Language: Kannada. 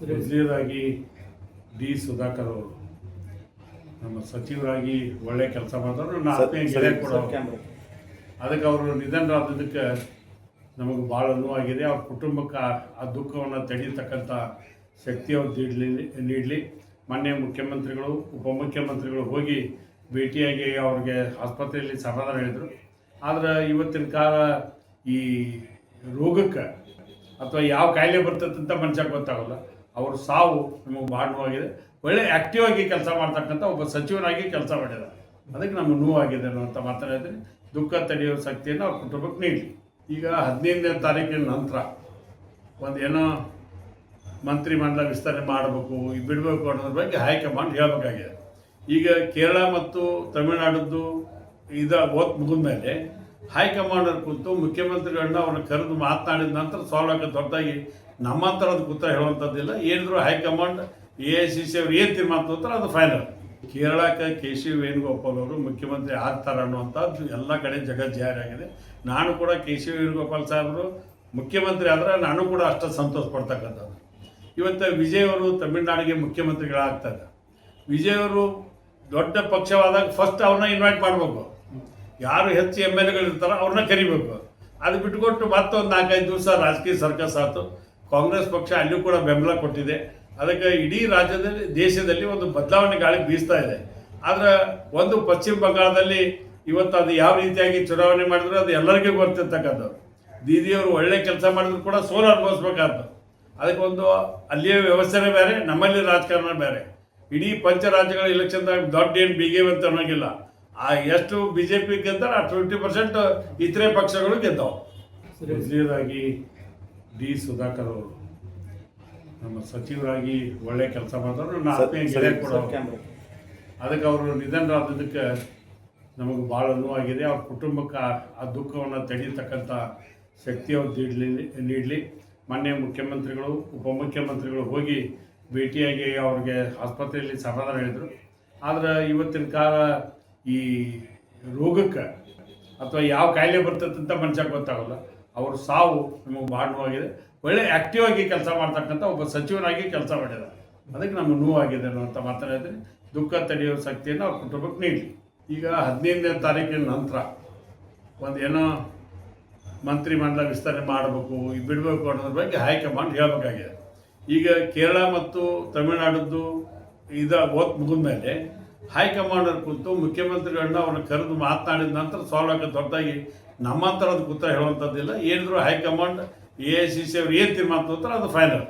ಮೊದಲನೇದಾಗಿ ಡಿ ಸುಧಾಕರ್ ಅವರು ನಮ್ಮ ಸಚಿವರಾಗಿ ಒಳ್ಳೆ ಕೆಲಸ ಮಾಡಿದ್ರು. ನನ್ನ ಆತ್ಮೀಯ ಗೆಳೆಯ ಕೂಡ ಅದಕ್ಕೆ ಅವರು ನಿಧನರಾದದಕ್ಕೆ ನಮಗೆ ಭಾಳ ನೋವಾಗಿದೆ. ಅವ್ರ ಕುಟುಂಬಕ್ಕೆ ಆ ದುಃಖವನ್ನು ತಡೀತಕ್ಕಂಥ ಶಕ್ತಿ ಅವ್ರು ನೀಡಲಿ. ಮಾನ್ಯ ಮುಖ್ಯಮಂತ್ರಿಗಳು ಉಪಮುಖ್ಯಮಂತ್ರಿಗಳು ಹೋಗಿ ಭೇಟಿಯಾಗಿ ಅವ್ರಿಗೆ ಆಸ್ಪತ್ರೆಯಲ್ಲಿ ಸಮಾಧಾನ ಹೇಳಿದರು. ಆದರೆ ಇವತ್ತಿನ ಕಾಲ ಈ ರೋಗಕ್ಕೆ ಅಥವಾ ಯಾವ ಕಾಯಿಲೆ ಬರ್ತದೆ ಅಂತ ಮನುಷ್ಯಕ್ಕೆ ಗೊತ್ತಾಗಲ್ಲ. ಅವ್ರ ಸಾವು ನಮಗೆ ಭಾಳ ನೋವಾಗಿದೆ. ಒಳ್ಳೆ ಆ್ಯಕ್ಟಿವ್ ಆಗಿ ಕೆಲಸ ಮಾಡ್ತಕ್ಕಂಥ ಒಬ್ಬ ಸಚಿವನಾಗಿ ಕೆಲಸ ಮಾಡಿದ, ಅದಕ್ಕೆ ನಮಗೆ ನೋವಾಗಿದೆ ಅಂತ ಮಾತಾಡಿದ್ರೆ ದುಃಖ ತಡೆಯುವ ಶಕ್ತಿಯನ್ನು ಅವ್ರ ಕುಟುಂಬಕ್ಕೆ ನೀಡಲಿ. ಈಗ 15ನೇ ತಾರೀಕಿನ ನಂತರ ಒಂದು ಏನೋ ಮಂತ್ರಿಮಂಡಲ ವಿಸ್ತರಣೆ ಮಾಡಬೇಕು, ಬಿಡಬೇಕು ಅನ್ನೋದ್ರ ಬಗ್ಗೆ ಹೈಕಮಾಂಡ್ ಹೇಳಬೇಕಾಗಿದೆ. ಈಗ ಕೇರಳ ಮತ್ತು ತಮಿಳುನಾಡದ್ದು ಓದ್ ಮುಗಿದ ಮೇಲೆ ಹೈಕಮಾಂಡರ್ ಕೂತು ಮುಖ್ಯಮಂತ್ರಿಗಳನ್ನ ಅವ್ರನ್ನ ಕರೆದು ಮಾತನಾಡಿದ ನಂತರ ಸಾಲ್ವ್ ಆಗೋದು ಹೊರತಾಗಿ ನಮ್ಮ ಥರದ ಕೂತ ಹೇಳುವಂಥದ್ದಿಲ್ಲ. ಏನಿದ್ರು ಹೈಕಮಾಂಡ್ AICC ಅವ್ರು ಏನು ತೀರ್ಮಾನ ತಗೋತಾರೆ ಅದು ಫೈನಲ್. ಕೇರಳಕ್ಕೆ KC ವೇಣುಗೋಪಾಲ್ ಅವರು ಮುಖ್ಯಮಂತ್ರಿ ಆಗ್ತಾರೆ ಅನ್ನುವಂಥದ್ದು ಎಲ್ಲ ಕಡೆ ಜಗತ್ ಜಾರಿಯಾಗಿದೆ. ನಾನು ಕೂಡ KC ವೇಣುಗೋಪಾಲ್ ಸಾಹೇಬರು ಮುಖ್ಯಮಂತ್ರಿ ಆದರೆ ನಾನು ಕೂಡ ಅಷ್ಟು ಸಂತೋಷ ಪಡ್ತಕ್ಕಂಥದ್ದು. ಇವತ್ತು ವಿಜಯ್ ಅವರು ತಮಿಳುನಾಡಿಗೆ ಮುಖ್ಯಮಂತ್ರಿಗಳಾಗ್ತಾರೆ. ವಿಜಯ್ ಅವರು ದೊಡ್ಡ ಪಕ್ಷವಾದಾಗ ಫಸ್ಟ್ ಅವ್ರನ್ನ ಇನ್ವೈಟ್ ಮಾಡಬೇಕು. ಯಾರು ಹೆಚ್ಚು MLAಗಳು ಇರ್ತಾರೋ ಅವ್ರನ್ನ ಕರಿಬೇಕು. ಅದು ಬಿಟ್ಟುಕೊಟ್ಟು ಮತ್ತೊಂದು 4-5 ದಿವಸ ರಾಜಕೀಯ ಸರ್ಕಸ್ ಆಯಿತು. ಕಾಂಗ್ರೆಸ್ ಪಕ್ಷ ಅಲ್ಲಿಯೂ ಕೂಡ ಬೆಂಬಲ ಕೊಟ್ಟಿದೆ. ಅದಕ್ಕೆ ಇಡೀ ರಾಜ್ಯದಲ್ಲಿ ದೇಶದಲ್ಲಿ ಒಂದು ಬದಲಾವಣೆ ಗಾಳಿ ಬೀಸ್ತಾ ಇದೆ. ಆದರೆ ಒಂದು ಪಶ್ಚಿಮ ಬಂಗಾಳದಲ್ಲಿ ಇವತ್ತು ಅದು ಯಾವ ರೀತಿಯಾಗಿ ಚುನಾವಣೆ ಮಾಡಿದ್ರು ಅದು ಎಲ್ಲರಿಗೂ ಗೊತ್ತಿರ್ತಕ್ಕಂಥದ್ದು. ದೀದಿಯವರು ಒಳ್ಳೆ ಕೆಲಸ ಮಾಡಿದ್ರು ಕೂಡ ಸೋಲು ಅನುಭವಿಸ್ಬೇಕಾದ್ದು. ಅದಕ್ಕೆ ಒಂದು ಅಲ್ಲಿಯ ವ್ಯವಸ್ಥೆನೇ ಬೇರೆ, ನಮ್ಮಲ್ಲಿ ರಾಜಕಾರಣ ಬೇರೆ. ಇಡೀ ಪಂಚ ರಾಜ್ಯಗಳ ಎಲೆಕ್ಷನ್ದಾಗ ದೊಡ್ಡ ಏನು ಬಿಗೇವ್ ಅಂತ ಅನ್ನೋಂಗಿಲ್ಲ. ಎಷ್ಟು BJP ಗೆದ್ದರೆ ಆ 20% ಇತರೆ ಪಕ್ಷಗಳು ಗೆದ್ದವು. ಮೊದಲನೇದಾಗಿ ಡಿ ಸುಧಾಕರ್ ಅವರು ನಮ್ಮ ಸಚಿವರಾಗಿ ಒಳ್ಳೆ ಕೆಲಸ ಮಾಡಿದ್ರು. ನನ್ನ ಆತ್ಮೀಯ ಗೆಳೆಯ ಕೂಡ ಅದಕ್ಕೆ ಅವರು ನಿಧನರಾದದಕ್ಕೆ ನಮಗೆ ಭಾಳ ನೋವಾಗಿದೆ. ಅವ್ರ ಕುಟುಂಬಕ್ಕೆ ಆ ದುಃಖವನ್ನು ತಡೀತಕ್ಕಂಥ ಶಕ್ತಿ ಅವ್ರು ನೀಡಲಿ. ಮಾನ್ಯ ಮುಖ್ಯಮಂತ್ರಿಗಳು ಉಪಮುಖ್ಯಮಂತ್ರಿಗಳು ಹೋಗಿ ಭೇಟಿಯಾಗಿ ಅವ್ರಿಗೆ ಆಸ್ಪತ್ರೆಯಲ್ಲಿ ಸಮಾಧಾನ ಹೇಳಿದರು. ಆದರೆ ಇವತ್ತಿನ ಕಾಲ ಈ ರೋಗಕ್ಕೆ ಅಥವಾ ಯಾವ ಕಾಯಿಲೆ ಬರ್ತದೆ ಅಂತ ಮನುಷ್ಯಕ್ಕೆ ಗೊತ್ತಾಗಲ್ಲ. ಅವ್ರ ಸಾವು ನಮಗೆ ಭಾಳ ನೋವಾಗಿದೆ. ಒಳ್ಳೆ ಆ್ಯಕ್ಟಿವ್ ಆಗಿ ಕೆಲಸ ಮಾಡ್ತಕ್ಕಂಥ ಒಬ್ಬ ಸಚಿವನಾಗಿ ಕೆಲಸ ಮಾಡಿದ, ಅದಕ್ಕೆ ನಮಗೆ ನೋವಾಗಿದೆ ಅಂತ ಮಾತಾಡಿದ್ರೆ ದುಃಖ ತಡೆಯುವ ಶಕ್ತಿಯನ್ನು ಅವ್ರ ಕುಟುಂಬಕ್ಕೆ ನೀಡಲಿ. ಈಗ 15ನೇ ತಾರೀಕಿನ ನಂತರ ಒಂದು ಏನೋ ಮಂತ್ರಿಮಂಡಲ ವಿಸ್ತರಣೆ ಮಾಡಬೇಕು, ಬಿಡಬೇಕು ಅನ್ನೋದ್ರ ಬಗ್ಗೆ ಹೈಕಮಾಂಡ್ ಹೇಳಬೇಕಾಗಿದೆ. ಈಗ ಕೇರಳ ಮತ್ತು ತಮಿಳುನಾಡದ್ದು ಓದ್ ಮುಗಿದ ಮೇಲೆ ಹೈಕಮಾಂಡರ್ ಕೂತು ಮುಖ್ಯಮಂತ್ರಿಗಳನ್ನ ಅವ್ರನ್ನ ಕರೆದು ಮಾತನಾಡಿದ ನಂತರ ಸಾಲ್ವ್ ಆಗೋದು ಹೊರತಾಗಿ ನಮ್ಮ ಥರದ ಕೂತ ಹೇಳುವಂಥದ್ದಿಲ್ಲ. ಏನಿದ್ರು ಹೈಕಮಾಂಡ್ AICC ಅವ್ರು ಏನು ತೀರ್ಮಾನ ತಗೋತಾರೆ ಅದು ಫೈನಲ್.